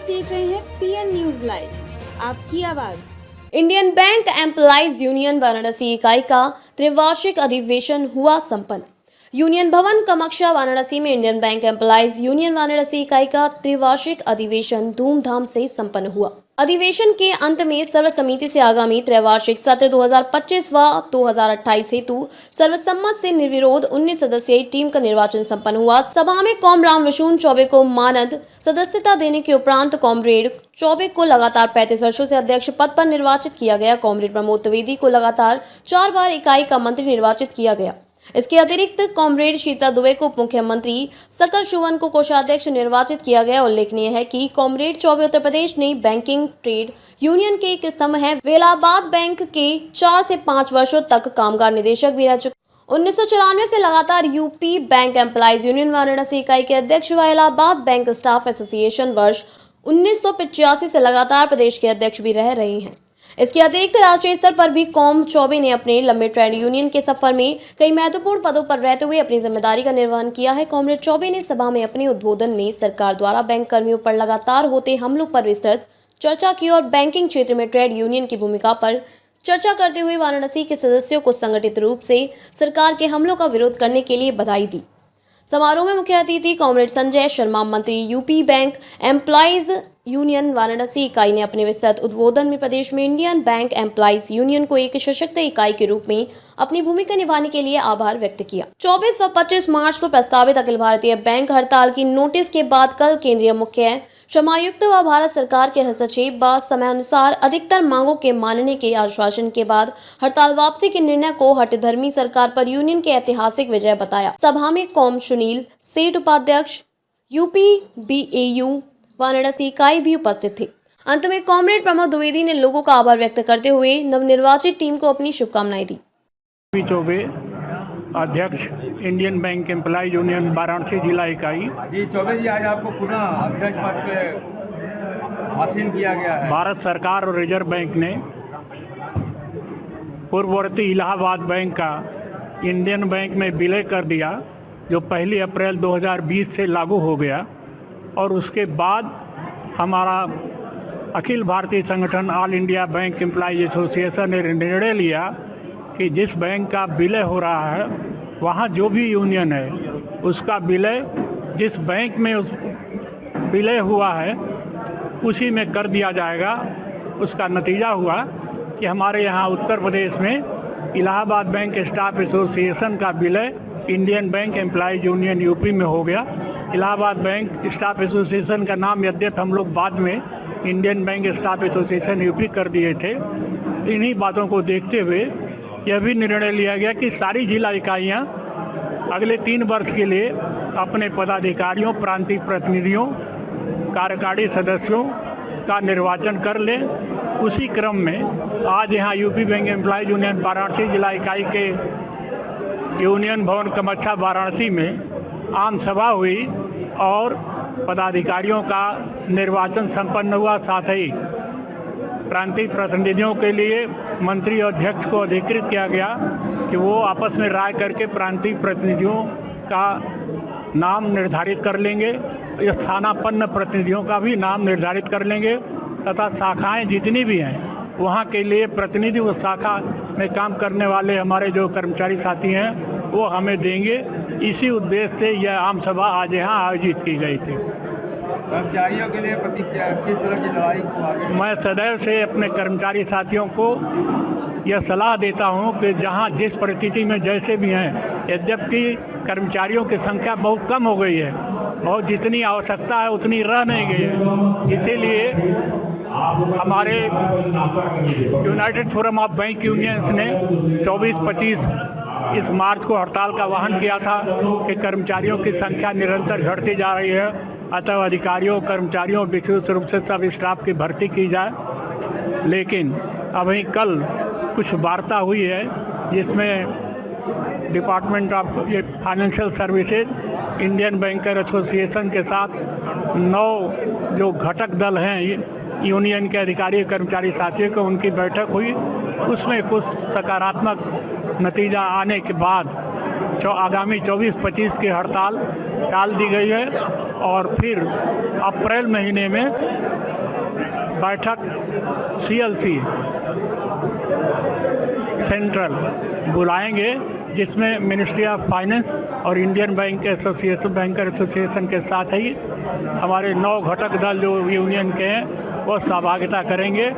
देख रहे हैं पीएन न्यूज लाइव, आपकी आवाज। Indian bank employees union Varanasi इकाई का त्रिवार्षिक अधिवेशन हुआ संपन्न। यूनियन भवन कमक्षा वाराणसी में Indian bank employees union Varanasi इकाई का त्रिवार्षिक अधिवेशन धूमधाम से संपन्न हुआ। अधिवेशन के अंत में सर्वसम्मति से आगामी त्रैवार्षिक सत्र 2025 व 2028 हेतु सर्वसम्मत से निर्विरोध 19 सदस्यीय टीम का निर्वाचन संपन्न हुआ। सभा में कॉमराम विशुन चौबे को मानद सदस्यता देने के उपरांत कॉमरेड चौबे को लगातार 35 वर्षों से अध्यक्ष पद पर निर्वाचित किया गया। कॉमरेड प्रमोद द्विवेदी को लगातार 4 बार इकाई का मंत्री निर्वाचित किया गया। इसके अतिरिक्त कॉमरेड शीता दुबे को उप मुख्यमंत्री, सकर शुवन को कोषाध्यक्ष निर्वाचित किया गया। उल्लेखनीय है कि कॉमरेड चौबे उत्तर प्रदेश ने बैंकिंग ट्रेड यूनियन के एक स्तंभ है। वे इलाहाबाद बैंक के 4 से 5 वर्षों तक कामगार निदेशक भी रह चुके। 1994 से लगातार UP bank employees union Varanasi इकाई के अध्यक्ष व इलाहाबाद बैंक स्टाफ एसोसिएशन वर्ष 1985 से लगातार प्रदेश के अध्यक्ष भी रह रहे हैं। इसके अतिरिक्त राष्ट्रीय स्तर पर भी कॉम चौबे ने अपने लंबे ट्रेड यूनियन के सफर में कई महत्वपूर्ण पदों पर रहते हुए अपनी जिम्मेदारी का निर्वहन किया है। कॉमरेड चौबे ने सभा में अपने उद्बोधन में सरकार द्वारा बैंक कर्मियों पर लगातार होते हमलों पर विस्तृत चर्चा की और बैंकिंग क्षेत्र में ट्रेड यूनियन की भूमिका पर चर्चा करते हुए वाराणसी के सदस्यों को संगठित रूप से सरकार के हमलों का विरोध करने के लिए बधाई दी। समारोह में मुख्य अतिथि कॉमरेड संजय शर्मा, मंत्री UP bank employees union Varanasi इकाई ने अपने विस्तृत उद्बोधन में प्रदेश में इंडियन बैंक एम्प्लॉइज यूनियन को एक सशक्त इकाई के रूप में अपनी भूमिका निभाने के लिए आभार व्यक्त किया। 24 व 25 मार्च को प्रस्तावित अखिल भारतीय बैंक हड़ताल की नोटिस के बाद कल केंद्रीय मुख्य श्रमायुक्त व भारत सरकार के हस्तक्षेप व समयानुसार अधिकतर मांगों के मानने के आश्वासन के बाद हड़ताल वापसी के निर्णय को हठधर्मी सरकार पर यूनियन के ऐतिहासिक विजय बताया। सभा में कॉम सुनील सेठ, उपाध्यक्ष यूपी BAU वाराणसी इकाई भी उपस्थित थे। अंत में कॉमरेड प्रमोद द्विवेदी ने लोगों का आभार व्यक्त करते हुए नवनिर्वाचित टीम को अपनी शुभकामनाएं दी। चौबे, अध्यक्ष Indian bank employees union Varanasi जिला इकाई। जी चौबे जी, आज आपको पुनः अध्यक्ष पद पे आसीन किया गया है। भारत सरकार और रिजर्व बैंक ने पूर्ववर्ती इलाहाबाद बैंक का इंडियन बैंक में विलय कर दिया, जो 1 अप्रैल 2020 से लागू हो गया। और उसके बाद हमारा अखिल भारतीय संगठन all India bank employees association ने निर्णय लिया कि जिस बैंक का विलय हो रहा है वहाँ जो भी यूनियन है उसका विलय जिस बैंक में विलय हुआ है उसी में कर दिया जाएगा। उसका नतीजा हुआ कि हमारे यहाँ उत्तर प्रदेश में इलाहाबाद बैंक स्टाफ एसोसिएशन का विलय Indian bank employees union UP में हो गया। इलाहाबाद बैंक स्टाफ एसोसिएशन का नाम यद्यपि हम लोग बाद में Indian bank staff association UP कर दिए थे। इन्हीं बातों को देखते हुए यह भी निर्णय लिया गया कि सारी जिला इकाइयाँ अगले 3 वर्ष के लिए अपने पदाधिकारियों, प्रांतीय प्रतिनिधियों, कार्यकारी सदस्यों का निर्वाचन कर लें। उसी क्रम में आज यहाँ UP bank employees union Varanasi जिला इकाई के यूनियन भवन कमक्षा वाराणसी में आम सभा हुई और पदाधिकारियों का निर्वाचन संपन्न हुआ। साथ ही प्रांतीय प्रतिनिधियों के लिए मंत्री और अध्यक्ष को अधिकृत किया गया कि वो आपस में राय करके प्रांतीय प्रतिनिधियों का नाम निर्धारित कर लेंगे, स्थानापन्न प्रतिनिधियों का भी नाम निर्धारित कर लेंगे तथा शाखाएं जितनी भी हैं वहाँ के लिए प्रतिनिधि उस शाखा में काम करने वाले हमारे जो कर्मचारी साथी हैं वो हमें देंगे। इसी उद्देश्य से यह आम सभा आज यहाँ आयोजित की गई थी। कर्मचारियों के लिए किस तरह की लड़ाई को आगे? मैं सदैव से अपने कर्मचारी साथियों को यह सलाह देता हूं कि जहां जिस परिस्थिति में जैसे भी हैं, यद्यपि कर्मचारियों की संख्या बहुत कम हो गई है, बहुत जितनी आवश्यकता है उतनी रह नहीं गई है, इसीलिए हमारे United forum of bank unions ने 24-25 इस मार्च को हड़ताल का आह्वान किया था कि कर्मचारियों की संख्या निरंतर घटती जा रही है, अतः अधिकारियों, कर्मचारियों, विशेष रूप से सब स्टाफ की भर्ती की जाए। लेकिन अभी कल कुछ वार्ता हुई है जिसमें department of financial services, Indian banker association के साथ 9 जो घटक दल हैं यूनियन के अधिकारी कर्मचारी साथियों को उनकी बैठक हुई। उसमें कुछ सकारात्मक नतीजा आने के बाद जो आगामी 24-25 की हड़ताल टाल दी गई है और फिर अप्रैल महीने में बैठक CLC सेंट्रल बुलाएंगे, जिसमें मिनिस्ट्री ऑफ फाइनेंस और Indian bank association, banker association के साथ ही हमारे 9 घटक दल जो यूनियन के हैं वो सहभागिता करेंगे।